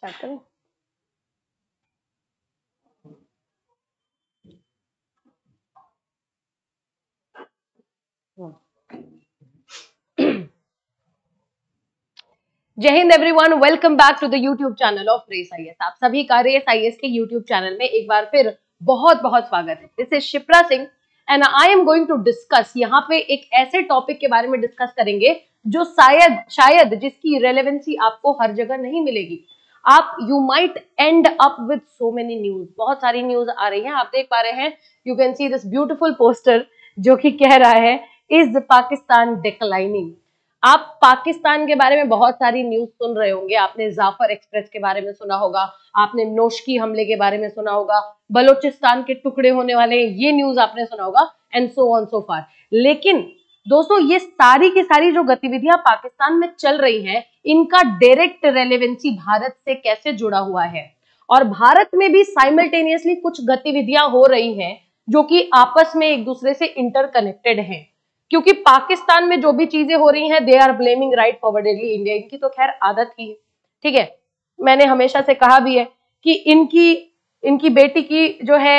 Start करें। Jai Hind everyone, welcome back to the YouTube channel of Race IAS. आप सभी का रेस आईएएस के यूट्यूब चैनल में एक बार फिर बहुत बहुत स्वागत है। This is Shipra Singh and I am going to discuss, यहाँ पे एक ऐसे टॉपिक के बारे में डिस्कस करेंगे जो शायद जिसकी रेलेवेंसी आपको हर जगह नहीं मिलेगी। आप you might and up with so many news, बहुत सारी न्यूज आ रही हैं। आप देख पा रहे हैं, you can see this beautiful poster जो कि कह रहा है इज पाकिस्तान डिक्लाइनिंग। आप पाकिस्तान के बारे में बहुत सारी न्यूज सुन रहे होंगे। आपने जाफर एक्सप्रेस के बारे में सुना होगा, आपने नोशकी हमले के बारे में सुना होगा, बलोचिस्तान के टुकड़े होने वाले ये न्यूज आपने सुना होगा एंड सो ऑन सो फार। लेकिन दोस्तों, ये सारी की सारी जो गतिविधियां पाकिस्तान में चल रही हैं, इनका डायरेक्ट रेलेवेंसी भारत से कैसे जुड़ा हुआ है, और भारत में भी साइमल्टेनियसली कुछ गतिविधियां हो रही हैं जो कि आपस में एक दूसरे से इंटरकनेक्टेड हैं। क्योंकि पाकिस्तान में जो भी चीजें हो रही हैं, they are blaming right forwardedly India. इनकी तो खैर आदत ही है, ठीक है। मैंने हमेशा से कहा भी है कि इनकी बेटी की जो है,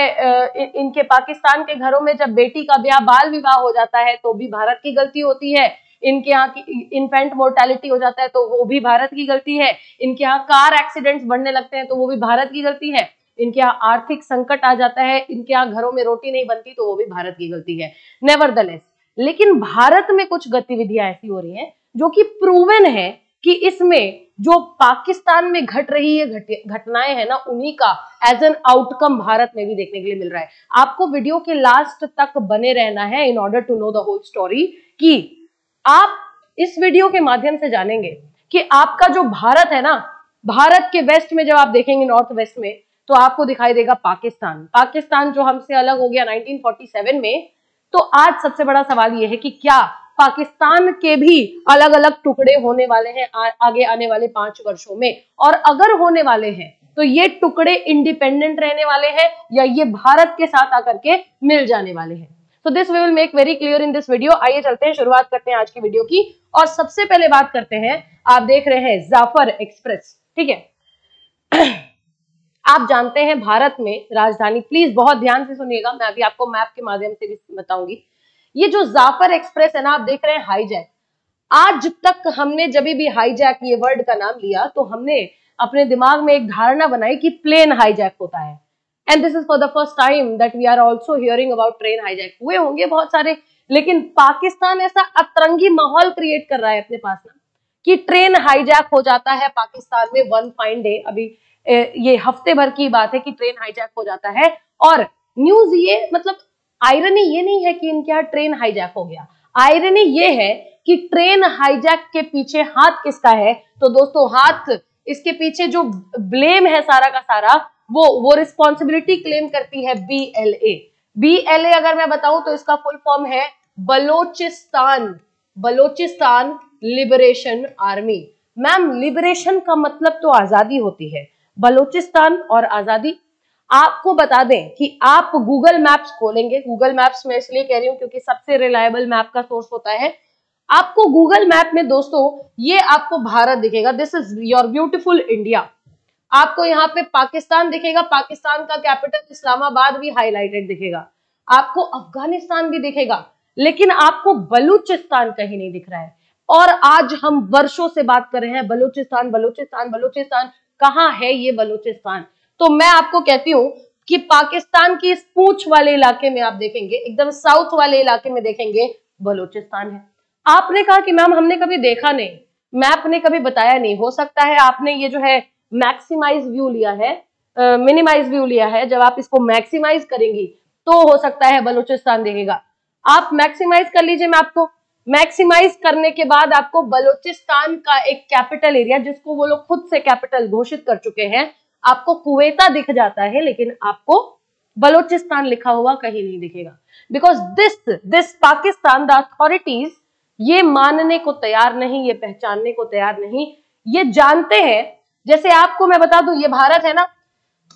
इनके पाकिस्तान के घरों में जब बेटी का ब्याह बाल विवाह हो जाता है तो भी भारत की गलती होती है। इनके यहाँ की इन्फेंट मोर्टेलिटी हो जाता है तो वो भी भारत की गलती है। इनके यहाँ कार एक्सीडेंट्स बढ़ने लगते हैं तो वो भी भारत की गलती है। इनके यहाँ आर्थिक संकट आ जाता है, इनके यहाँ घरों में रोटी नहीं बनती तो वो भी भारत की गलती है। नेवरदलेस, लेकिन भारत में कुछ गतिविधियां ऐसी हो रही हैं जो कि प्रूवन है कि इसमें जो पाकिस्तान में घट रही है घटनाएं है ना, उन्हीं का एज एन आउटकम भारत में भी देखने के लिए मिल रहा है। आपको वीडियो के लास्ट तक बने रहना है in order to know the whole story, कि आप इस वीडियो के माध्यम से जानेंगे कि आपका जो भारत है ना, भारत के वेस्ट में जब आप देखेंगे, नॉर्थ वेस्ट में, तो आपको दिखाई देगा पाकिस्तान जो हमसे अलग हो गया 1947 में। तो आज सबसे बड़ा सवाल यह है कि क्या पाकिस्तान के भी अलग अलग टुकड़े होने वाले हैं आगे आने वाले 5 वर्षों में, और अगर होने वाले हैं तो ये टुकड़े इंडिपेंडेंट रहने वाले हैं या ये भारत के साथ आकर के मिल जाने वाले हैं। तो this we will make very clear in this video. आइए चलते हैं, शुरुआत करते हैं आज की वीडियो की, और सबसे पहले बात करते हैं, आप देख रहे हैं जाफर एक्सप्रेस, ठीक है। आप जानते हैं भारत में राजधानी, प्लीज बहुत ध्यान से सुनिएगा, मैं अभी आपको मैप के माध्यम से भी बताऊंगी। ये जो जाफर एक्सप्रेस है ना, आप देख रहे हैं हाईजैक। आज तक हमने जब भी हाईजैक ये वर्ड का नाम लिया तो हमने अपने दिमाग में एक धारणा बनाई कि प्लेन हाईजैक होता है, and this is for the first time that we are also hearing about train hijack. हुए होंगे बहुत सारे, लेकिन पाकिस्तान ऐसा अतरंगी माहौल क्रिएट कर रहा है अपने पास ना, कि ट्रेन हाईजैक हो जाता है पाकिस्तान में वन फाइन डे। अभी ये हफ्ते भर की बात है कि ट्रेन हाईजैक हो जाता है। और न्यूज ये, मतलब आयरनी ये नहीं है कि इनके यहाँ ट्रेन हाईजैक हो गया, आयरनी ये है कि ट्रेन हाईजैक के पीछे हाथ किसका है। तो दोस्तों, हाथ इसके पीछे जो ब्लेम है सारा का सारा, वो रिस्पॉन्सिबिलिटी क्लेम करती है BLA अगर मैं बताऊं तो इसका फुल फॉर्म है Balochistan liberation army. Ma'am, liberation का मतलब तो आजादी होती है, बलोचिस्तान और आजादी। आपको बता दें कि आप गूगल मैप्स खोलेंगे, गूगल मैप्स में इसलिए कह रही हूं क्योंकि सबसे रिलायबल मैप का सोर्स होता है। आपको गूगल मैप में दोस्तों ये आपको भारत दिखेगा, this is your beautiful India. आपको यहाँ पे पाकिस्तान दिखेगा, पाकिस्तान का कैपिटल इस्लामाबाद भी हाईलाइटेड दिखेगा, आपको अफगानिस्तान भी दिखेगा, लेकिन आपको बलूचिस्तान कहीं नहीं दिख रहा है। और आज हम वर्षों से बात कर रहे हैं बलूचिस्तान कहाँ है ये बलूचिस्तान। तो मैं आपको कहती हूं कि पाकिस्तान की इस पूंछ वाले इलाके में आप देखेंगे, एकदम साउथ वाले इलाके में देखेंगे, बलूचिस्तान है। आपने कहा कि मैम हमने कभी देखा नहीं, मैप ने कभी बताया नहीं। हो सकता है आपने ये जो है मैक्सिमाइज व्यू लिया है, मिनिमाइज व्यू लिया है। जब आप इसको मैक्सिमाइज करेंगी तो हो सकता है बलूचिस्तान दिखेगा। आप मैक्सिमाइज कर लीजिए मैप को। मैक्सिमाइज करने के बाद आपको बलूचिस्तान का एक कैपिटल एरिया, जिसको वो लोग खुद से कैपिटल घोषित कर चुके हैं, आपको कुवेता दिख जाता है, लेकिन आपको बलूचिस्तान लिखा हुआ कहीं नहीं दिखेगा। Because this Pakistan, the authorities ये मानने को तैयार नहीं, ये पहचानने को तैयार नहीं। ये जानते हैं, जैसे आपको मैं बता दूं, ये भारत है ना,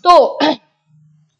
तो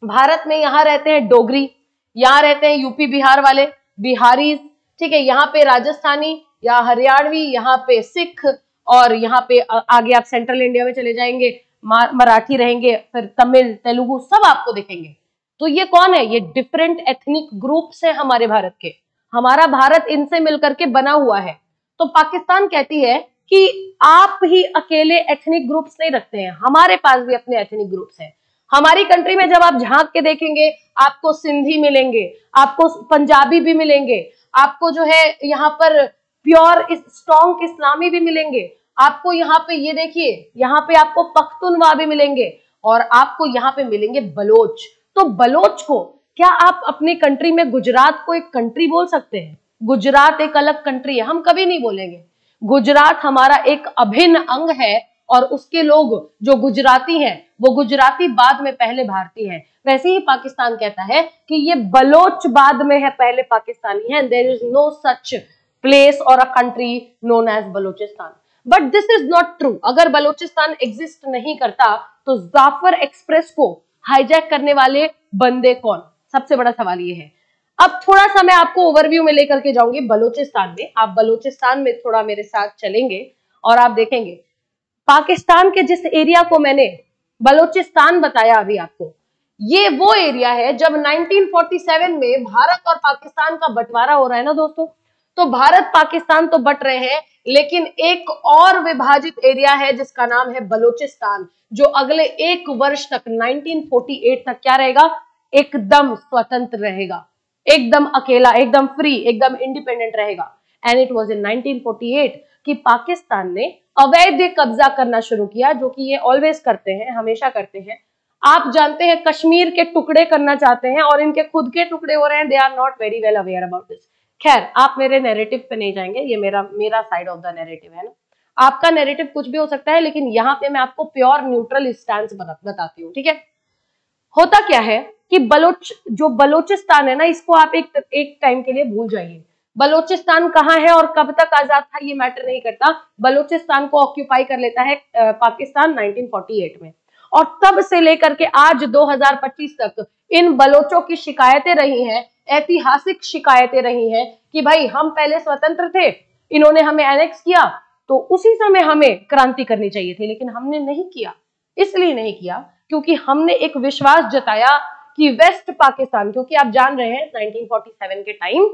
भारत में यहाँ रहते हैं डोगरी, यहाँ रहते हैं यूपी बिहार वाले बिहारी, ठीक है, यहाँ पे राजस्थानी या हरियाणवी, यहाँ पे सिख, और यहाँ पे आगे आप सेंट्रल इंडिया में चले जाएंगे मराठी रहेंगे, फिर तमिल, तेलुगु, सब आपको दिखेंगे। तो ये कौन है? ये डिफरेंट एथनिक ग्रुप्स है हमारे भारत के। हमारा भारत इनसे मिलकर के बना हुआ है। तो पाकिस्तान कहती है कि आप ही अकेले एथनिक ग्रुप्स नहीं रखते हैं, हमारे पास भी अपने एथनिक ग्रुप्स हैं। हमारी कंट्री में जब आप झांक के देखेंगे, आपको सिंधी मिलेंगे, आपको पंजाबी भी मिलेंगे, आपको जो है यहाँ पर प्योर स्ट्रॉन्ग इस्लामी भी मिलेंगे, आपको यहाँ पे ये देखिए, यहाँ पे आपको पख्तूनवा भी मिलेंगे, और आपको यहाँ पे मिलेंगे बलोच। तो बलोच को क्या आप अपनी कंट्री में गुजरात को एक कंट्री बोल सकते हैं? गुजरात एक अलग कंट्री है, हम कभी नहीं बोलेंगे। गुजरात हमारा एक अभिन्न अंग है, और उसके लोग जो गुजराती हैं वो गुजराती बाद में पहले भारतीय हैं। वैसे ही पाकिस्तान कहता है कि ये बलोच बाद में है, पहले पाकिस्तानी है। There is no such place or a country known as Balochistan. But this is not true. अगर बलोचिस्तान एग्जिस्ट नहीं करता तो जाफर एक्सप्रेस को हाईजैक करने वाले बंदे कौन? सबसे बड़ा सवाल ये है। अब थोड़ा सा मैं आपको ओवरव्यू में लेकर के जाऊंगी बलोचिस्तान में। आप बलोचिस्तान में थोड़ा मेरे साथ चलेंगे और आप देखेंगे पाकिस्तान के जिस एरिया को मैंने बलोचिस्तान बताया अभी आपको, ये वो एरिया है जब 1947 में भारत और पाकिस्तान का बंटवारा हो रहा है ना दोस्तों। तो भारत पाकिस्तान तो बट रहे हैं, लेकिन एक और विभाजित एरिया है जिसका नाम है बलोचिस्तान, जो अगले 1 वर्ष तक 1948 तक क्या रहेगा? एकदम स्वतंत्र रहेगा, एकदम अकेला, एकदम फ्री, एकदम इंडिपेंडेंट रहेगा। एंड इट वाज इन 1948 कि पाकिस्तान ने अवैध कब्जा करना शुरू किया, जो कि ये ऑलवेज करते हैं, हमेशा करते हैं। आप जानते हैं कश्मीर के टुकड़े करना चाहते हैं और इनके खुद के टुकड़े हो रहे हैं। They are not very well aware about this. खैर, आप मेरे नैरेटिव पे नहीं जाएंगे, ये मेरा साइड ऑफ द नैरेटिव है ना। आपका नैरेटिव कुछ भी हो सकता है, लेकिन यहाँ पे मैं आपको प्योर न्यूट्रल स्टैंस बताती हूँ, ठीक है। होता क्या है कि बलोचिस्तान है ना, इसको आप एक टाइम के लिए भूल जाइए। बलोचिस्तान कहाँ है और कब तक आजाद था ये मैटर नहीं करता। बलोचिस्तान को ऑक्यूपाई कर लेता है पाकिस्तान 1948 में, और तब से लेकर के आज 2025 तक इन बलोचों की शिकायतें रही हैं, ऐतिहासिक शिकायतें रही हैं कि भाई हम पहले स्वतंत्र थे, इन्होंने हमें एनेक्स किया, तो उसी समय हमें क्रांति करनी चाहिए थी, लेकिन हमने नहीं किया। इसलिए नहीं किया क्योंकि हमने एक विश्वास जताया कि वेस्ट पाकिस्तान, क्योंकि आप जान रहे हैं 1947 के टाइम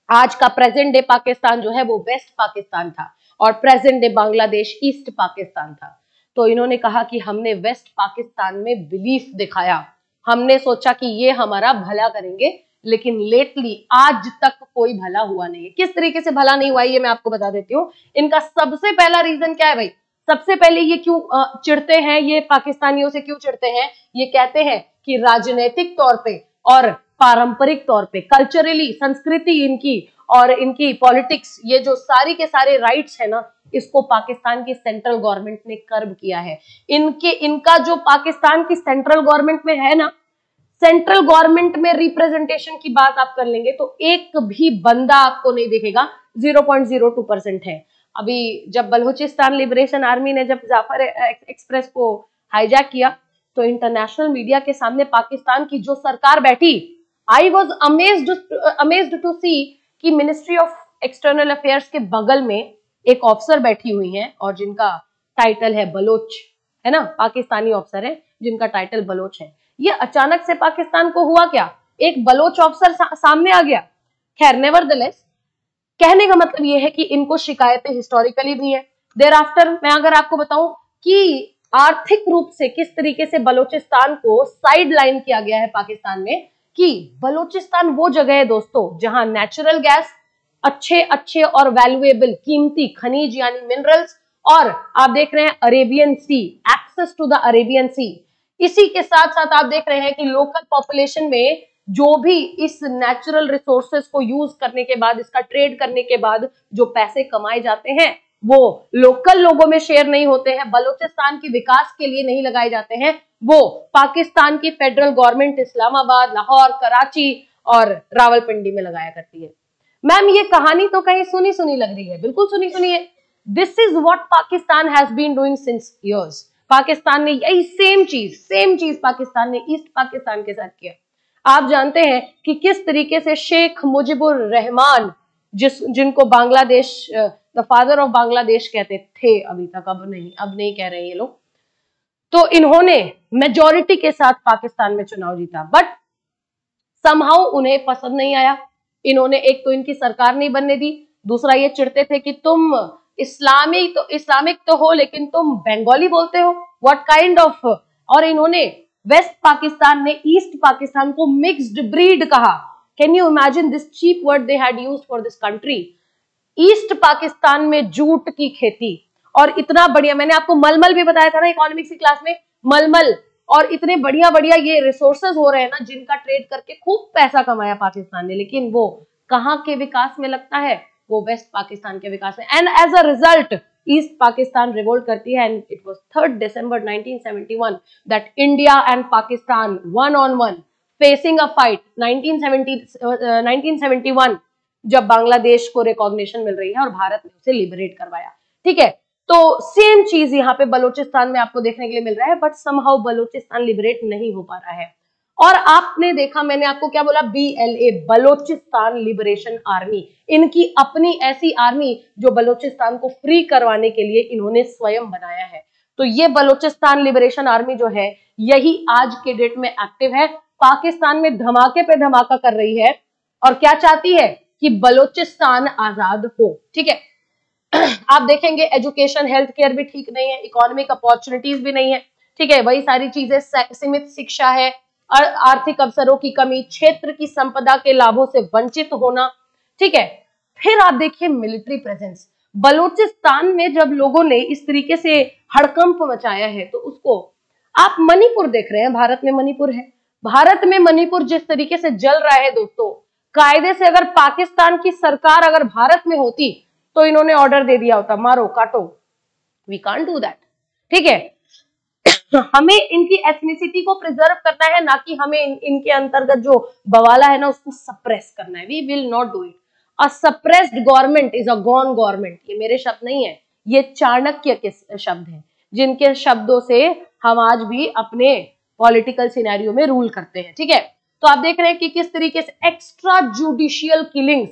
आज का प्रेजेंट डे पाकिस्तान जो है वो वेस्ट पाकिस्तान था, और present day Bangladesh east Pakistan था। तो इन्होंने कहा कि हमने वेस्ट पाकिस्तान में बिलीफ दिखाया, हमने सोचा कि ये हमारा भला करेंगे, लेकिन लेटली आज तक कोई भला हुआ नहीं है। किस तरीके से भला नहीं हुआ ये मैं आपको बता देती हूँ। इनका सबसे पहला रीजन क्या है भाई? सबसे पहले ये क्यों चिढ़ते हैं, ये पाकिस्तानियों से क्यों चिढ़ते हैं? ये कहते हैं कि राजनीतिक तौर पे और पारंपरिक तौर पे, कल्चरली, संस्कृति इनकी और इनकी पॉलिटिक्स, ये जो सारी के सारे राइट्स है ना, इसको पाकिस्तान की सेंट्रल गवर्नमेंट ने कर्ब किया है। इनका जो पाकिस्तान की सेंट्रल गवर्नमेंट में है ना, सेंट्रल गवर्नमेंट में रिप्रेजेंटेशन की बात आप कर लेंगे तो एक भी बंदा आपको नहीं दिखेगा, 0.02% है। अभी जब बलूचिस्तान लिबरेशन आर्मी ने जब जाफर एक्सप्रेस को हाईजैक किया तो इंटरनेशनल मीडिया के सामने पाकिस्तान की जो सरकार बैठी, आई वॉज अमेज्ड टू सी कि मिनिस्ट्री ऑफ एक्सटर्नल अफेयर्स के बगल में एक ऑफिसर बैठी हुई हैं और जिनका टाइटल है बलोच, है ना, पाकिस्तानी ऑफिसर है जिनका टाइटल बलोच है। ये अचानक से पाकिस्तान को हुआ क्या? एक बलोच ऑफिसर सामने आ गया। खैर, नेवरदलेस, कहने का मतलब ये है कि इनको शिकायतें हिस्टोरिकली भी है। देयर आफ्टर मैं अगर आपको बताऊं कि आर्थिक रूप से किस तरीके से बलोचिस्तान को साइड लाइन किया गया है पाकिस्तान में, कि बलोचिस्तान वो जगह है दोस्तों जहां नेचुरल गैस, अच्छे और वैल्यूएबल कीमती खनिज यानी मिनरल्स, और आप देख रहे हैं Arabian sea, access to the Arabian sea. इसी के साथ साथ आप देख रहे हैं कि लोकल पॉपुलेशन में जो भी इस नेचुरल रिसोर्सेस को यूज करने के बाद, इसका ट्रेड करने के बाद जो पैसे कमाए जाते हैं वो लोकल लोगों में शेयर नहीं होते हैं, बलूचिस्तान के विकास के लिए नहीं लगाए जाते हैं, वो पाकिस्तान की फेडरल गवर्नमेंट इस्लामाबाद, लाहौर, कराची और रावलपिंडी में लगाया करती है। मैम ये कहानी तो कहीं सुनी सुनी लग रही है, बिल्कुल सुनी सुनी है। This is what Pakistan has been doing since years. Pakistan ने यही सेम चीज पाकिस्तान ने ईस्ट पाकिस्तान के साथ किया। आप जानते हैं कि किस तरीके से शेख मुजीबुर रहमान, जिनको Bangladesh the father of Bangladesh कहते थे अभी तक, अब नहीं कह रहे हैं ये लोग, तो इन्होंने मेजॉरिटी के साथ पाकिस्तान में चुनाव जीता, बट समहाउ उन्हें पसंद नहीं आया। इन्होंने एक तो इनकी सरकार नहीं बनने दी, दूसरा ये चिढ़ते थे कि तुम इस्लामिक तो हो लेकिन तुम बंगाली बोलते हो, व्हाट काइंड ऑफ। और इन्होंने वेस्ट पाकिस्तान ने ईस्ट पाकिस्तान को मिक्स्ड ब्रीड कहा। Can you imagine this cheap word they had used for this country. East Pakistan में जूट की खेती, और इतना बढ़िया, मैंने आपको मलमल भी बताया था ना इकोनॉमिक्स की क्लास में, मलमल, और इतने बढ़िया बढ़िया ये रिसोर्सेज हो रहे हैं ना, जिनका ट्रेड करके खूब पैसा कमाया पाकिस्तान ने, लेकिन वो कहाँ के विकास में लगता है, वो वेस्ट पाकिस्तान के विकास में। And as a result east Pakistan revolt करती है, and it was 3 December 1971 that India and Pakistan one on one facing a fight. 1971 जब बांग्लादेश को रिकॉग्निशन मिल रही है और भारत ने उसे लिबरेट करवाया, ठीक है। तो सेम चीज यहाँ पे बलूचिस्तान में आपको देखने के लिए मिल रहा है, बट समहाउ बलूचिस्तान लिबरेट नहीं हो पा रहा है। और आपने देखा, मैंने आपको क्या बोला, BLA, बलूचिस्तान लिबरेशन आर्मी, इनकी अपनी ऐसी आर्मी जो बलूचिस्तान को फ्री करवाने के लिए इन्होंने स्वयं बनाया है। तो ये बलूचिस्तान लिबरेशन आर्मी जो है, यही आज के डेट में एक्टिव है, पाकिस्तान में धमाके पे धमाका कर रही है, और क्या चाहती है कि बलूचिस्तान आजाद हो, ठीक है। आप देखेंगे एजुकेशन, हेल्थ केयर भी ठीक नहीं है, इकोनॉमिक अपॉर्चुनिटीज भी नहीं है, ठीक है, वही सारी चीजें, सीमित शिक्षा है, आर्थिक अवसरों की कमी, क्षेत्र की संपदा के लाभों से वंचित होना, ठीक है। फिर आप देखिए मिलिट्री प्रेजेंस, बलूचिस्तान में जब लोगों ने इस तरीके से हड़कंप मचाया है, तो उसको आप मणिपुर देख रहे हैं, भारत में मणिपुर है, भारत में मणिपुर जिस तरीके से जल रहा है दोस्तों, कायदे से अगर पाकिस्तान की सरकार अगर भारत में होती तो इन्होंने ऑर्डर दे दिया होता, मारो काटो, वी कांट डू दैट, ठीक है। हमें इनकी एथनिसिटी को प्रिजर्व करना है, ना कि हमें इनके अंतर्गत जो बवाला है ना उसको सप्रेस करना है। We will not do it. A suppressed government is a gone government. ये मेरे शब्द नहीं है, ये चाणक्य के शब्द हैं, जिनके शब्दों से हम आज भी अपने पॉलिटिकल सिनेरियो में रूल करते हैं, ठीक है। तो आप देख रहे हैं कि किस तरीके से एक्स्ट्रा जुडिशियल किलिंग्स,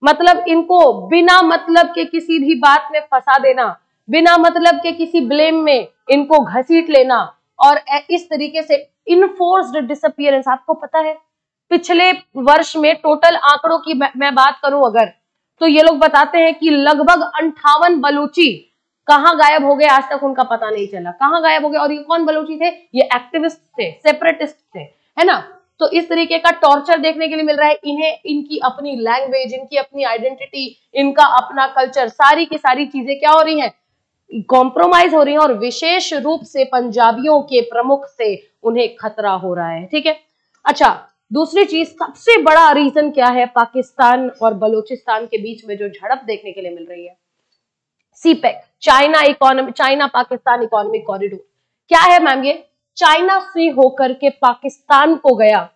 मतलब इनको बिना मतलब के किसी भी बात में फंसा देना, बिना मतलब के किसी ब्लेम में इनको घसीट लेना, और इस तरीके से इनफोर्स्ड डिसअपियरेंस। आपको पता है पिछले वर्ष में टोटल आंकड़ों की मैं बात करूं अगर, तो ये लोग बताते हैं कि लगभग 58 बलूची कहां गायब हो गए, आज तक उनका पता नहीं चला, कहां गायब हो गए। और ये कौन बलूची थे? ये एक्टिविस्ट थे, सेपरेटिस्ट थे, है ना। तो इस तरीके का टॉर्चर देखने के लिए मिल रहा है इन्हें। इनकी अपनी लैंग्वेज, इनकी अपनी आइडेंटिटी, इनका अपना कल्चर, सारी की सारी चीजें क्या हो रही हैं, कॉम्प्रोमाइज हो रही हैं, और विशेष रूप से पंजाबियों के प्रमुख से उन्हें खतरा हो रहा है, ठीक है। अच्छा, दूसरी चीज, सबसे बड़ा रीजन क्या है पाकिस्तान और बलूचिस्तान के बीच में जो झड़प देखने के लिए मिल रही है? CPEC, China Pakistan economic corridor. क्या है मैम? ये चाइना से होकर के पाकिस्तान को गया,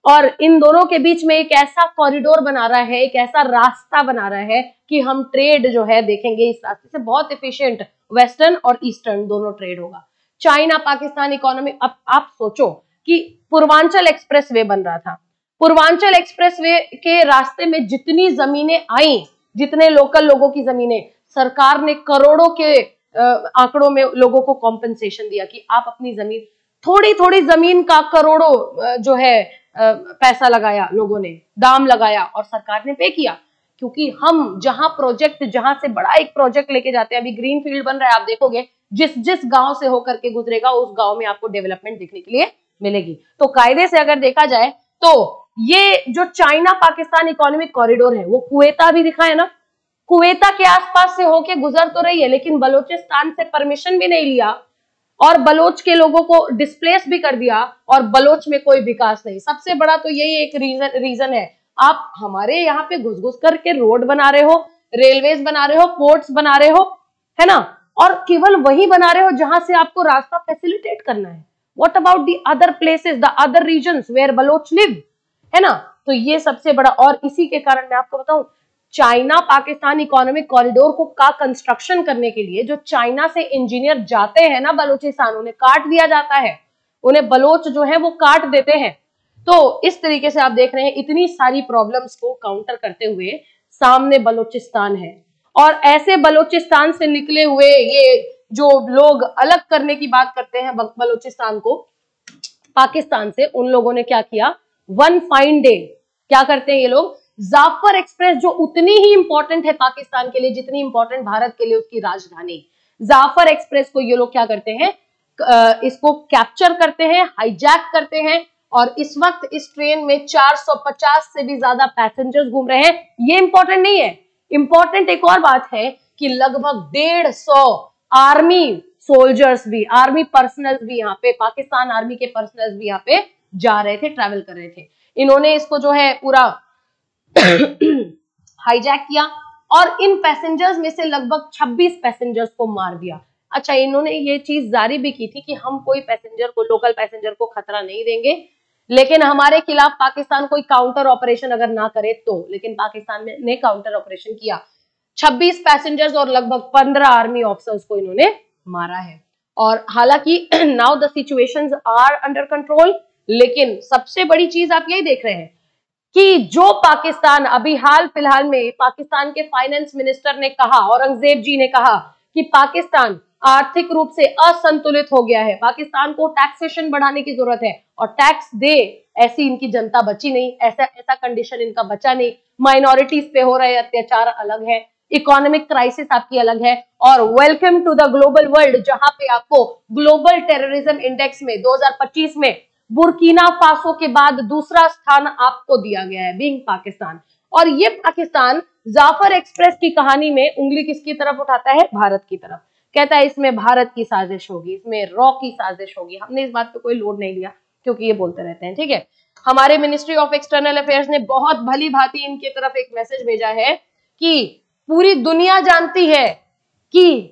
और इन दोनों के बीच में एक ऐसा कॉरिडोर बना रहा है, एक ऐसा रास्ता बना रहा है कि हम ट्रेड जो है देखेंगे इस रास्ते से, बहुत एफिशिएंट वेस्टर्न और ईस्टर्न दोनों ट्रेड होगा। China Pakistan economy. अब आप सोचो कि पूर्वांचल एक्सप्रेस वे बन रहा था, पूर्वांचल एक्सप्रेस वे के रास्ते में जितनी जमीनें आई, जितने लोकल लोगों की जमीनें, सरकार ने करोड़ों के आंकड़ों में लोगों को कॉम्पेंसेशन दिया कि आप अपनी जमीन, थोड़ी थोड़ी जमीन का करोड़ों जो है पैसा लगाया, लोगों ने दाम लगाया और सरकार ने पे किया। क्योंकि हम जहां प्रोजेक्ट, जहां से बड़ा एक प्रोजेक्ट लेके जाते हैं, अभी ग्रीन फील्ड बन रहा है, आप देखोगे जिस जिस गांव से होकर के गुजरेगा उस गांव में आपको डेवलपमेंट देखने के लिए मिलेगी। तो कायदे से अगर देखा जाए तो ये जो चाइना पाकिस्तान इकोनॉमिक कॉरिडोर है, वो कुवेता भी दिखा है ना, कुवेता के आसपास से होके गुजर तो रही है, लेकिन बलूचिस्तान से परमिशन भी नहीं लिया और बलोच के लोगों को डिस्प्लेस भी कर दिया, और बलोच में कोई विकास नहीं। सबसे बड़ा तो यही एक रीजन है। आप हमारे यहाँ पे घुस घुस करके रोड बना रहे हो, रेलवेज बना रहे हो, पोर्ट्स बना रहे हो, है ना, और केवल वही बना रहे हो जहां से आपको रास्ता फैसिलिटेट करना है। What about the other places, the other regions where Baloch live, है ना। तो ये सबसे बड़ा, और इसी के कारण मैं आपको बताऊं, चाइना पाकिस्तान इकोनॉमिक कॉरिडोर को का कंस्ट्रक्शन करने के लिए जो चाइना से इंजीनियर जाते हैं ना बलूचिस्तान, उन्हें काट दिया जाता है, उन्हें बलोच जो है वो काट देते हैं। तो इस तरीके से आप देख रहे हैं इतनी सारी प्रॉब्लम्स को काउंटर करते हुए सामने बलूचिस्तान है, और ऐसे बलूचिस्तान से निकले हुए ये जो लोग अलग करने की बात करते हैं बलूचिस्तान को पाकिस्तान से, उन लोगों ने क्या किया, वन फाइन डे क्या करते हैं ये लोग, जाफर एक्सप्रेस जो उतनी ही इंपॉर्टेंट है पाकिस्तान के लिए जितनी इंपॉर्टेंट भारत के लिए उसकी राजधानी, जाफर एक्सप्रेस को ये लोग क्या करते हैं, इसको कैप्चर करते हैं, हाईजैक करते हैं, और इस वक्त इस ट्रेन में 450 से भी ज्यादा पैसेंजर्स घूम रहे हैं। ये इंपॉर्टेंट नहीं है, इंपॉर्टेंट एक और बात है कि लगभग 150 आर्मी सोल्जर्स भी, आर्मी पर्सनल्स भी यहाँ पे, पाकिस्तान आर्मी के पर्सनल्स भी यहाँ पे जा रहे थे, ट्रैवल कर रहे थे। इन्होंने इसको जो है पूरा हाईजैक किया और इन पैसेंजर्स में से लगभग 26 पैसेंजर्स को मार दिया। अच्छा, इन्होंने ये चीज जारी भी की थी कि हम कोई पैसेंजर को, लोकल पैसेंजर को खतरा नहीं देंगे, लेकिन हमारे खिलाफ पाकिस्तान कोई काउंटर ऑपरेशन अगर ना करे तो, लेकिन पाकिस्तान ने काउंटर ऑपरेशन किया। 26 पैसेंजर्स और लगभग 15 आर्मी ऑफिसर्स को इन्होंने मारा है। और हालांकि now the situations are under control, लेकिन सबसे बड़ी चीज आप यही देख रहे हैं कि जो पाकिस्तान अभी हाल फिलहाल में पाकिस्तान के फाइनेंस मिनिस्टर ने कहा, औरंगजेब जी ने कहा कि पाकिस्तान आर्थिक रूप से असंतुलित हो गया है, पाकिस्तान को टैक्सेशन बढ़ाने की जरूरत है और टैक्स दे, ऐसी इनकी जनता बची नहीं, ऐसा कंडीशन इनका बचा नहीं। माइनॉरिटीज पे हो रहे अत्याचार अलग है, इकोनॉमिक क्राइसिस आपकी अलग है, और welcome to the global world, जहां पे आपको ग्लोबल टेररिज्म इंडेक्स में 2025 में बुर्किना फासो के बाद दूसरा स्थान आपको दिया गया है, बीइंग पाकिस्तान। और ये पाकिस्तान जाफर एक्सप्रेस की कहानी में उंगली किसकी तरफ उठाता है, भारत की तरफ, कहता है इसमें भारत की साजिश होगी, इसमें रॉ की साजिश होगी। हमने इस बात पे कोई लोड नहीं लिया क्योंकि ये बोलते रहते हैं, ठीक है। हमारे मिनिस्ट्री ऑफ एक्सटर्नल अफेयर्स ने बहुत भली भांति इनकी तरफ एक मैसेज भेजा है कि पूरी दुनिया जानती है कि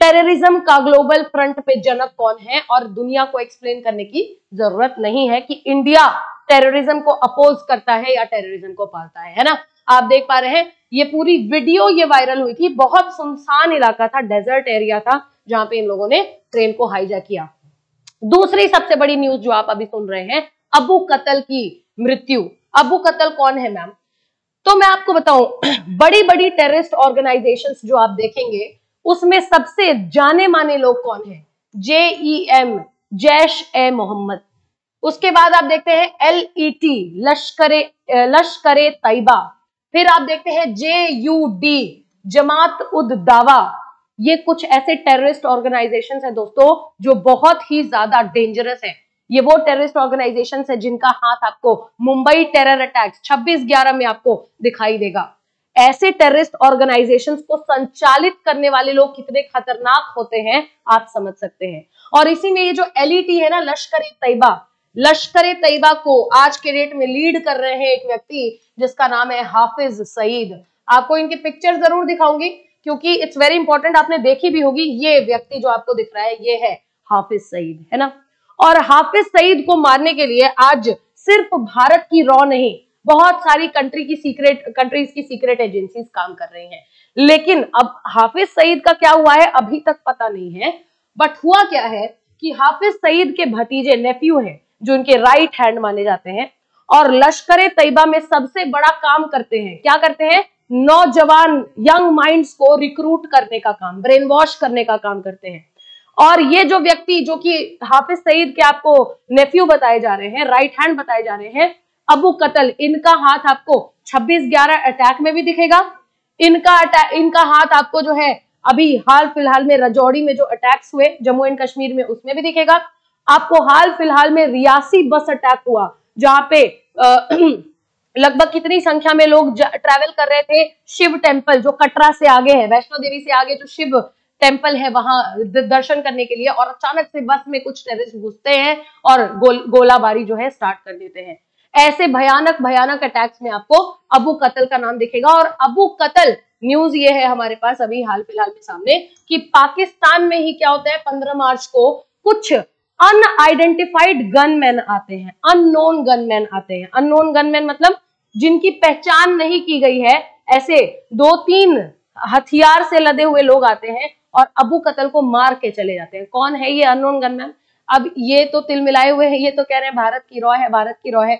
टेररिज्म का ग्लोबल फ्रंट पे जनक कौन है, और दुनिया को एक्सप्लेन करने की जरूरत नहीं है कि इंडिया टेररिज्म को अपोज करता है या टेररिज्म को पालता है ना। आप देख पा रहे हैं ये पूरी वीडियो ये वायरल हुई थी, बहुत सुनसान इलाका था, डेजर्ट एरिया था, जहां पे इन लोगों ने ट्रेन को हाईजैक किया। दूसरी सबसे बड़ी न्यूज जो आप अभी सुन रहे हैं, अबू कतल की मृत्यु। अबू कतल कौन है मैम? तो मैं आपको बताऊं, बड़ी बड़ी टेररिस्ट ऑर्गेनाइजेशंस जो आप देखेंगे उसमें सबसे जाने माने लोग कौन है, JEM, जैश ए मोहम्मद। उसके बाद आप देखते हैं LET, लश्करे तैयबा। फिर आप देखते हैं JUD, जमात उद दावा। ये कुछ ऐसे टेररिस्ट ऑर्गेनाइजेशंस हैं दोस्तों जो बहुत ही ज्यादा डेंजरस है। ये वो टेररिस्ट ऑर्गेनाइजेशंस है जिनका हाथ आपको मुंबई टेरर अटैक्स 26/11 में आपको दिखाई देगा। ऐसे टेररिस्ट ऑर्गेनाइजेशंस को संचालित करने वाले लोग कितने खतरनाक होते हैं आप समझ सकते हैं। और इसी में ये जो LET है ना, लश्कर तैयबा को आज के डेट में लीड कर रहे हैं एक व्यक्ति जिसका नाम है हाफिज सईद। आपको इनकी पिक्चर जरूर दिखाऊंगी क्योंकि इट्स वेरी इंपॉर्टेंट, आपने देखी भी होगी। ये व्यक्ति जो आपको दिख रहा है ये है हाफिज सईद, है ना। और हाफिज सईद को मारने के लिए आज सिर्फ भारत की रॉ नहीं, बहुत सारी कंट्रीज की सीक्रेट एजेंसीज काम कर रही हैं। लेकिन अब हाफिज सईद का क्या हुआ है अभी तक पता नहीं है, बट हुआ क्या है कि हाफिज सईद के भतीजे, नेफ्यू हैं, जो इनके राइट हैंड माने जाते हैं और लश्कर तैयबा में सबसे बड़ा काम करते हैं। क्या करते हैं? नौजवान यंग माइंड्स को रिक्रूट करने का काम, ब्रेन वॉश करने का काम करते हैं। और ये जो व्यक्ति जो कि हाफिज सईद के आपको नेफ्यू बताए जा रहे हैं, राइट हैंड बताए जा रहे हैं, अबू कतल, इनका हाथ आपको 26/11 अटैक में भी दिखेगा। इनका हाथ आपको जो है अभी हाल फिलहाल में रजौड़ी में जो अटैक्स हुए जम्मू एंड कश्मीर में उसमें भी दिखेगा। आपको हाल फिलहाल में रियासी बस अटैक हुआ जहां पे लगभग कितनी संख्या में लोग ट्रैवल कर रहे थे शिव टेम्पल जो कटरा से आगे है, वैष्णो देवी से आगे जो शिव टेम्पल है वहां दर्शन करने के लिए, और अचानक से बस में कुछ टेररिस्ट घुसते हैं और गोलाबारी जो है स्टार्ट कर देते हैं। ऐसे भयानक अटैक्स में आपको अबू कतल का नाम दिखेगा। और अबू कतल न्यूज ये है हमारे पास अभी हाल फिलहाल में सामने कि पाकिस्तान में ही क्या होता है, 15 मार्च को कुछ अनआइडेंटिफाइड गनमैन आते हैं, अननोन गनमैन आते हैं। अननोन गनमैन मतलब जिनकी पहचान नहीं की गई है, ऐसे 2-3 हथियार से लदे हुए लोग आते हैं और अबू कतल को मार के चले जाते हैं। कौन है ये अननोन गनमैन? अब ये तो तिल मिलाए हुए हैं, ये तो कह रहे हैं भारत की रॉ है, भारत की रॉ है,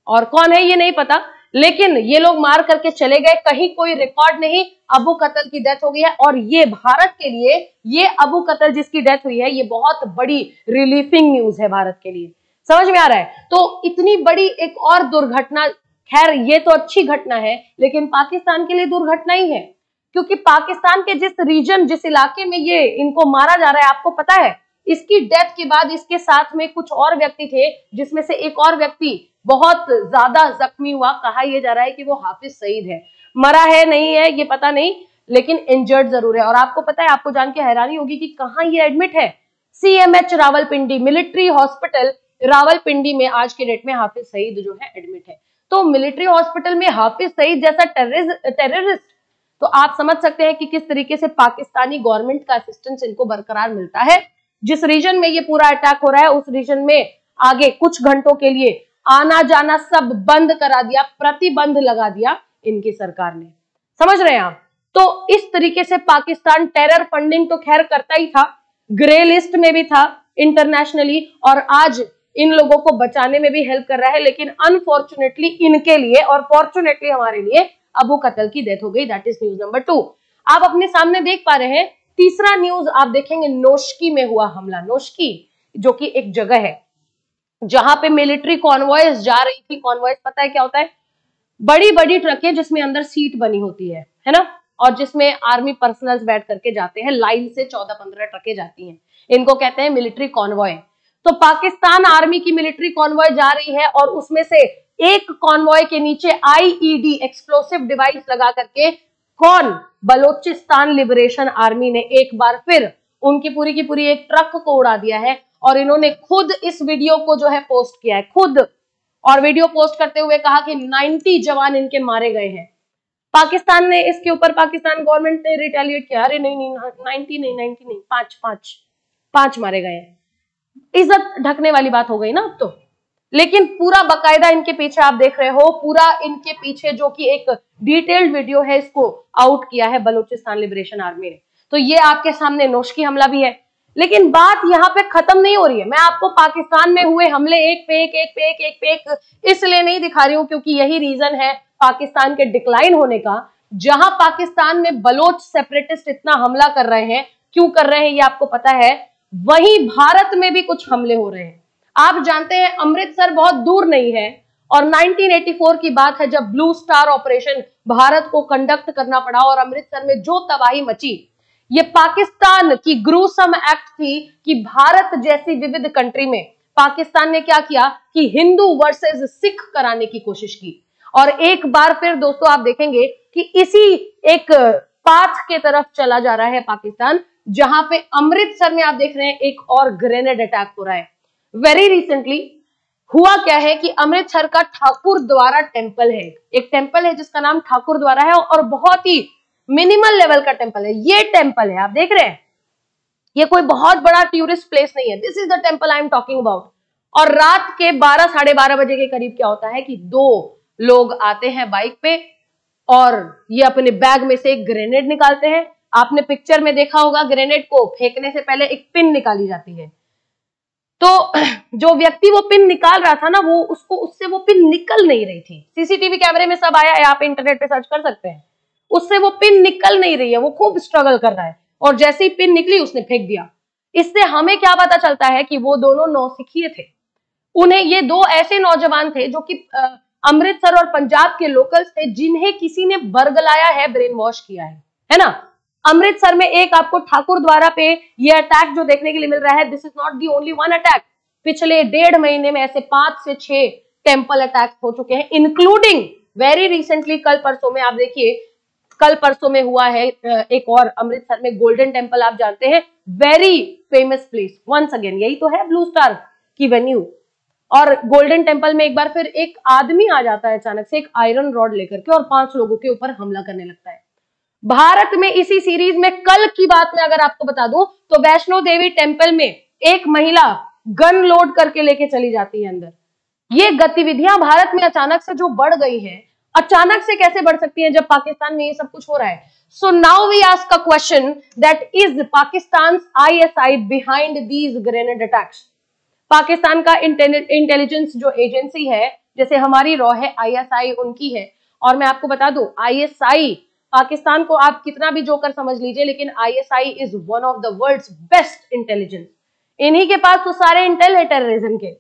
और कौन है ये नहीं पता। लेकिन ये लोग मार करके चले गए, कहीं कोई रिकॉर्ड नहीं, अबू कतल की डेथ हो गई है। और ये भारत के लिए, ये अबू कतल जिसकी डेथ हुई है, ये बहुत बड़ी रिलीफिंग न्यूज है भारत के लिए। समझ में आ रहा है? तो इतनी बड़ी एक और दुर्घटना, खैर ये तो अच्छी घटना है, लेकिन पाकिस्तान के लिए दुर्घटना ही है, क्योंकि पाकिस्तान के जिस रीजन, जिस इलाके में ये इनको मारा जा रहा है, आपको पता है, इसकी डेथ के बाद इसके साथ में कुछ और व्यक्ति थे, जिसमें से एक और व्यक्ति बहुत ज्यादा जख्मी हुआ। कहा यह जा रहा है कि वो हाफिज सईद है, मरा है नहीं है ये पता नहीं, लेकिन इंजर्ड जरूर है। और आपको पता है, आपको जान के हैरानी होगी कि कहां ये एडमिट है, CMH Rawalpindi, military hospital Rawalpindi में आज के डेट में हाफिज सईद जो है एडमिट है। तो मिलिट्री हॉस्पिटल में हाफिज सईद जैसा टेररिस्ट, तो आप समझ सकते हैं कि किस तरीके से पाकिस्तानी गवर्नमेंट का असिस्टेंस इनको बरकरार मिलता है। जिस रीजन में ये पूरा अटैक हो रहा है, उस रीजन में आगे कुछ घंटों के लिए आना जाना सब बंद करा दिया, प्रतिबंध लगा दिया इनकी सरकार ने। समझ रहे हैं आप? तो इस तरीके से पाकिस्तान टेरर फंडिंग तो खैर करता ही था, ग्रे लिस्ट में भी था इंटरनेशनली, और आज इन लोगों को बचाने में भी हेल्प कर रहा है। लेकिन अनफॉर्चुनेटली इनके लिए और फॉर्चुनेटली हमारे लिए अबू कतल की डेथ हो गई। That is news number 2। आप अपने सामने देख पा रहे हैं। तीसरा न्यूज आप देखेंगे, नोशकी में हुआ हमला। नोशकी जो कि एक जगह है जहां पे मिलिट्री कॉन्वॉयज जा रही थी। कॉन्वॉयज पता है क्या होता है? बड़ी बड़ी ट्रकें जिसमें अंदर सीट बनी होती है ना, और जिसमें आर्मी पर्सनल्स बैठ करके जाते हैं। लाइन से 14-15 ट्रकें जाती हैं, इनको कहते हैं मिलिट्री कॉन्वॉय। तो पाकिस्तान आर्मी की मिलिट्री कॉन्वॉय जा रही है, और उसमें से एक कॉन्वॉय के नीचे IED एक्सप्लोसिव डिवाइस लगा करके कौन, बलोचिस्तान लिबरेशन आर्मी ने एक बार फिर उनकी पूरी की पूरी एक ट्रक को उड़ा दिया है। और इन्होंने खुद इस वीडियो को जो है पोस्ट किया है खुद, और वीडियो पोस्ट करते हुए कहा कि 90 जवान इनके मारे गए हैं। पाकिस्तान ने इसके ऊपर, पाकिस्तान गवर्नमेंट ने रिटेलिएट किया, अरे नहीं 90 नहीं, 5 मारे गए हैं। इज्जत ढकने वाली बात हो गई ना अब तो। लेकिन पूरा बकायदा इनके पीछे आप देख रहे हो, पूरा इनके पीछे जो कि एक डिटेल्ड वीडियो है, इसको आउट किया है बलूचिस्तान लिबरेशन आर्मी ने। तो ये आपके सामने नोशकी हमला भी है। लेकिन बात यहाँ पे खत्म नहीं हो रही है। मैं आपको पाकिस्तान में हुए हमले एक पे एक इसलिए नहीं दिखा रही हूं, क्योंकि यही रीजन है पाकिस्तान के डिक्लाइन होने का। जहां पाकिस्तान में बलोच सेपरेटिस्ट इतना हमला कर रहे हैं, क्यों कर रहे हैं ये आपको पता है, वहीं भारत में भी कुछ हमले हो रहे हैं। आप जानते हैं अमृतसर बहुत दूर नहीं है, और 1984 की बात है जब ब्लू स्टार ऑपरेशन भारत को कंडक्ट करना पड़ा, और अमृतसर में जो तबाही मची, ये पाकिस्तान की ग्रूसम एक्ट थी कि भारत जैसी विविध कंट्री में पाकिस्तान ने क्या किया कि हिंदू वर्सेस सिख कराने की कोशिश की। और एक बार फिर दोस्तों आप देखेंगे कि इसी एक पाथ के तरफ चला जा रहा है पाकिस्तान, जहां पे अमृतसर में आप देख रहे हैं एक और ग्रेनेड अटैक हो रहा है। वेरी रिसेंटली हुआ क्या है कि अमृतसर का ठाकुर द्वारा टेम्पल है, एक टेम्पल है जिसका नाम ठाकुर द्वारा है, और बहुत ही मिनिमल लेवल का टेम्पल है। ये टेम्पल है, आप देख रहे हैं, ये कोई बहुत बड़ा टूरिस्ट प्लेस नहीं है। This is the temple I am talking about. और रात के 12 साढ़े 12 बजे के करीब क्या होता है कि 2 लोग आते हैं बाइक पे, और ये अपने बैग में से एक ग्रेनेड निकालते हैं। आपने पिक्चर में देखा होगा, ग्रेनेड को फेंकने से पहले एक पिन निकाली जाती है। तो जो व्यक्ति वो पिन निकाल रहा था ना, वो उसको उससे वो पिन निकल नहीं रही थी। सीसीटीवी कैमरे में सब आया है, आप इंटरनेट पे सर्च कर सकते हैं। उससे वो पिन निकल नहीं रही है, वो खूब स्ट्रगल कर रहा है, और जैसे ही पिन निकली उसने फेंक दिया। इससे हमें क्या पता चलता है कि वो दोनों नौसिखिए थे। उन्हें, ये 2 ऐसे नौजवान थे जो कि अमृतसर और पंजाब के लोकल्स थे, जिन्हें किसी ने बरगलाया है, ब्रेन वॉश किया है ना। अमृतसर में एक आपको ठाकुर द्वारा पे ये अटैक जो देखने के लिए मिल रहा है, this is not the only one attack. पिछले 1.5 महीने में ऐसे 5 से 6 टेम्पल अटैक हो चुके हैं, इंक्लूडिंग वेरी रिसेंटली कल परसों में। आप देखिए, कल परसों में हुआ है एक और अमृतसर में गोल्डन टेम्पल, आप जानते हैं, very famous place. Once again यही तो है ब्लू स्टार की वेन्यू। और गोल्डन टेम्पल में एक बार फिर एक आदमी आ जाता है अचानक से, एक आयरन रॉड लेकर के, और 5 लोगों के ऊपर हमला करने लगता है। भारत में इसी सीरीज में कल की बात में अगर आपको बता दूं, तो वैष्णो देवी टेम्पल में एक महिला गन लोड करके लेके चली जाती है अंदर। ये गतिविधियां भारत में अचानक से जो बढ़ गई है, अचानक से कैसे बढ़ सकती है जब पाकिस्तान में ये सब कुछ हो रहा है। So now we ask a question, that is Pakistan ISI behind these grenade attacks. Pakistan का इंटेलिजेंस जो एजेंसी है, जैसे हमारी रॉ है, ISI उनकी है। और मैं आपको बता दूं, ISI पाकिस्तान को आप कितना भी जोकर समझ लीजिए, लेकिन ISI is one of the world's best intelligence. इन्हीं के पास तो सारे इंटेल है टेररिज्म के।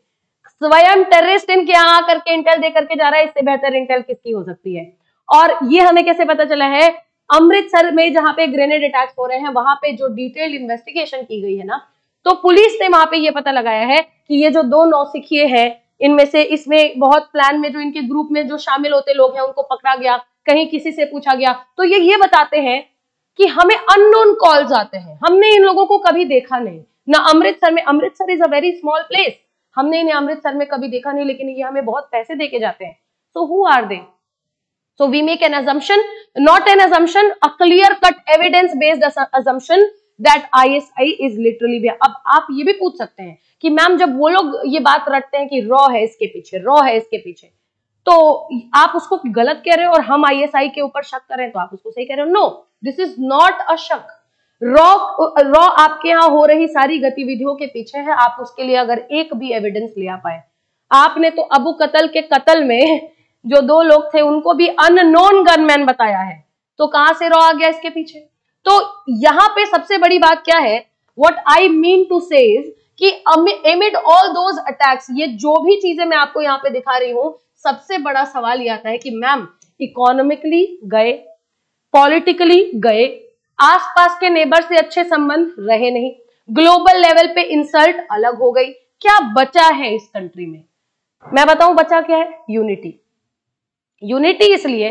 स्वयं टेररिस्ट इनके यहाँ करके इंटेल दे करके जा रहा है, इससे बेहतर इंटेल किसकी हो सकती है। और ये हमें कैसे पता चला है, अमृतसर में जहां पे ग्रेनेड अटैक्स हो रहे हैं, वहां पे जो डिटेल्ड इन्वेस्टिगेशन की गई है ना, तो पुलिस ने वहां पे ये पता लगाया है कि ये जो 2 नौसिखिए हैं, इनमें से इसमें बहुत प्लान में जो इनके ग्रुप में जो शामिल होते लोग हैं उनको पकड़ा गया, कहीं किसी से पूछा गया। तो ये बताते हैं कि हमें अननोन कॉल्स आते हैं, हमने इन लोगों को कभी देखा नहीं ना अमृतसर में। Amritsar is a very small place, हमने इन्हें अमृतसर में कभी देखा नहीं, लेकिन ये हमें बहुत पैसे देके जाते हैं। So who are they? So we make an assumption, not an assumption, a clear-cut evidence-based assumption that ISI is literally there. अब आप ये भी पूछ सकते हैं कि मैम जब वो लोग ये बात रटते हैं कि रॉ है इसके पीछे, रॉ है इसके पीछे, तो आप उसको गलत कह रहे हो और हम ISI के ऊपर शक कर रहे हैं तो आप उसको सही कह रहे हो। No, this is not a शक। रॉ आपके यहाँ हो रही सारी गतिविधियों के पीछे है। आप उसके लिए अगर एक भी एविडेंस ले आ पाए, आपने तो अबू कत्ल के कत्ल में जो 2 लोग थे उनको भी अननोन गनमैन बताया है, तो कहां से रॉ आ गया इसके पीछे? तो यहां पे सबसे बड़ी बात क्या है, व्हाट आई मीन टू से इज कि amid all those attacks, ये जो भी चीजें मैं आपको यहाँ पे दिखा रही हूं, सबसे बड़ा सवाल ये आता है कि मैम इकोनॉमिकली गए, पॉलिटिकली गए, आसपास के नेबर से अच्छे संबंध रहे नहीं, ग्लोबल लेवल पे इंसल्ट अलग हो गई, क्या बचा है इस कंट्री में? मैं बताऊं बचा क्या है? यूनिटी। यूनिटी इसलिए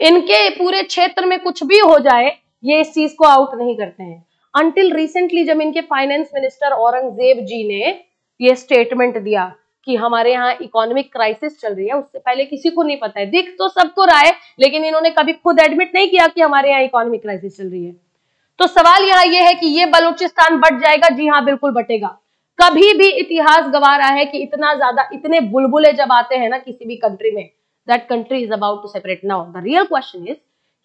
इनके पूरे क्षेत्र में कुछ भी हो जाए ये इस चीज को आउट नहीं करते हैं। अनटिल रिसेंटली जब इनके फाइनेंस मिनिस्टर औरंगजेब जी ने ये स्टेटमेंट दिया कि हमारे यहाँ इकोनॉमिक क्राइसिस चल रही है, उससे पहले किसी को नहीं पता है। दिख तो सबको रहा है, लेकिन इन्होंने कभी खुद एडमिट नहीं किया कि हमारे यहाँ इकोनॉमिक क्राइसिस चल रही है। तो सवाल यहाँ ये है कि ये बलूचिस्तान बट जाएगा? जी हाँ, बिल्कुल बटेगा। कभी भी इतिहास गवा रहा है कि इतना ज्यादा, इतने बुलबुले जब आते हैं ना किसी भी कंट्री में, that country is about to separate. Now the real question is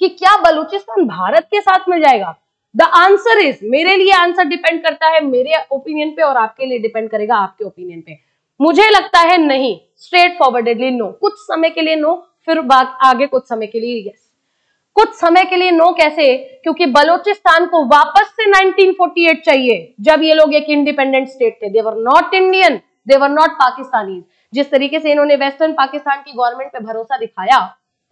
कि क्या बलूचिस्तान भारत के साथ मिल जाएगा? The answer is, मेरे लिए आंसर डिपेंड करता है मेरे ओपिनियन पे और आपके लिए डिपेंड करेगा आपके ओपिनियन पे। मुझे लगता है नहीं, स्ट्रेट फॉरवर्डेडली नो। कुछ समय के लिए नो, फिर आगे कुछ समय के लिए यस। कुछ समय के लिए नो कैसे? क्योंकि बलूचिस्तान को वापस से 1948 चाहिए, जब ये लोग एक इंडिपेंडेंट स्टेट थे। They were not Indian, they were not Pakistani. जिस तरीके से इन्होंने वेस्टर्न पाकिस्तान की गवर्नमेंट पे भरोसा दिखाया,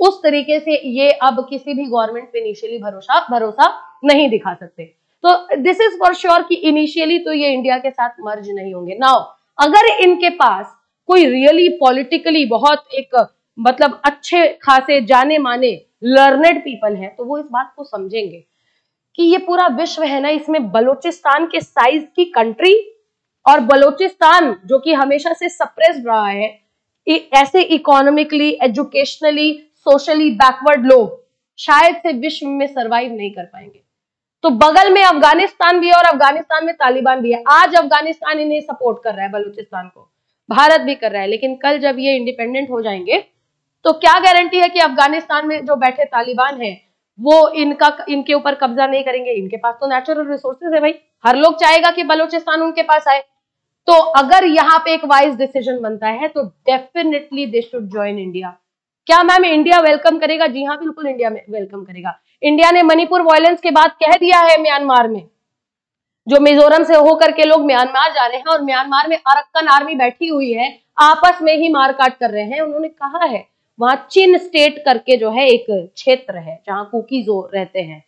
उस तरीके से ये अब किसी भी गवर्नमेंट पे इनिशियली भरोसा नहीं दिखा सकते। तो दिस इज फॉर श्योर कि इनिशियली तो ये इंडिया के साथ मर्ज नहीं होंगे। नाउ अगर इनके पास कोई रियली पॉलिटिकली बहुत एक मतलब अच्छे खासे जाने माने लर्नेड पीपल है, तो वो इस बात को समझेंगे कि ये पूरा विश्व है ना, इसमें बलूचिस्तान के साइज की कंट्री और बलूचिस्तान जो कि हमेशा से सप्रेस्ड रहा है, ऐसे इकोनॉमिकली, एजुकेशनली, सोशली बैकवर्ड लोग शायद से विश्व में सरवाइव नहीं कर पाएंगे। तो बगल में अफगानिस्तान भी है और अफगानिस्तान में तालिबान भी है। आज अफगानिस्तान इन्हें सपोर्ट कर रहा है, बलूचिस्तान को, भारत भी कर रहा है, लेकिन कल जब ये इंडिपेंडेंट हो जाएंगे तो क्या गारंटी है कि अफगानिस्तान में जो बैठे तालिबान है वो इनके ऊपर कब्जा नहीं करेंगे? इनके पास तो नेचुरल रिसोर्सेज है भाई, हर लोग चाहेगा कि बलूचिस्तान उनके पास आए। तो अगर यहाँ पे एक वाइज डिसीजन बनता है तो definitely they should join India. क्या मैम इंडिया वेलकम करेगा? जी हाँ, बिल्कुल इंडिया में वेलकम करेगा। इंडिया ने मणिपुर वायलेंस के बाद कह दिया है म्यांमार में, जो मिजोरम से होकर के लोग म्यांमार जा रहे हैं और म्यांमार में अरक्कन आर्मी बैठी हुई है, आपस में ही मारकाट कर रहे हैं, उन्होंने कहा है वहां चिन स्टेट करके जो है एक क्षेत्र है जहां कुकीज रहते हैं,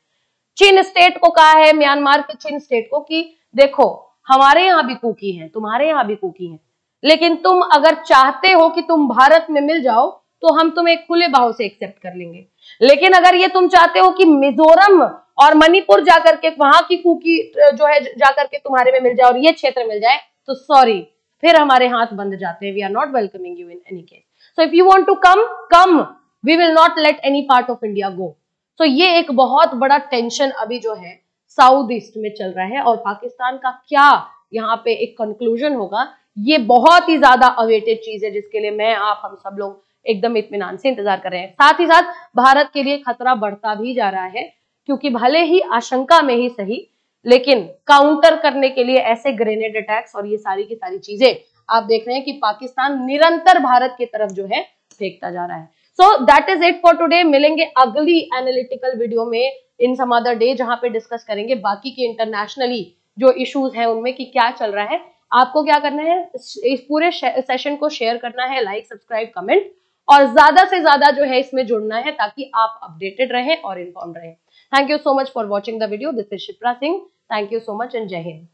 चिन स्टेट को कहा है, म्यांमार के चिन स्टेट को, कि देखो हमारे यहाँ भी कुकी हैं, तुम्हारे यहाँ भी कुकी हैं, लेकिन तुम अगर चाहते हो कि तुम भारत में मिल जाओ तो हम तुम्हें खुले बाहों से एक्सेप्ट कर लेंगे। लेकिन अगर ये तुम चाहते हो कि मिजोरम और मणिपुर जाकर के वहां की कुकी जो है जाकर के तुम्हारे में मिल जाए और ये क्षेत्र मिल जाए, तो सॉरी, फिर हमारे हाथ बंद जाते हैं। We are not welcoming you in any case. So if you want to come, we will not let any part of India go. तो ये एक बहुत बड़ा टेंशन अभी जो है साउथ ईस्ट में चल रहा है, और पाकिस्तान का क्या यहाँ पे एक कंक्लूजन होगा, ये बहुत ही ज्यादा अवेटेड चीज है, जिसके लिए मैं, आप, हम सब लोग एकदम इत्मीनान से इंतजार कर रहे हैं। साथ ही साथ भारत के लिए खतरा बढ़ता भी जा रहा है, क्योंकि भले ही आशंका में ही सही, लेकिन काउंटर करने के लिए ऐसे ग्रेनेड अटैक्स और ये सारी की सारी चीजें आप देख रहे हैं कि पाकिस्तान निरंतर भारत की तरफ जो है फेंकता जा रहा है। So that is it for today. मिलेंगे अगली एनालिटिकल वीडियो में इन सम अदर डे, जहां पे डिस्कस करेंगे बाकी के इंटरनेशनली जो इश्यूज हैं उनमें कि क्या चल रहा है। आपको क्या करना है, इस पूरे सेशन को शेयर करना है, लाइक सब्सक्राइब कमेंट, और ज्यादा से ज्यादा जो है इसमें जुड़ना है ताकि आप अपडेटेड रहें और इन्फॉर्म रहें। Thank you so much for watching the video. This is Shipra Singh. Thank you so much and जय हिंद।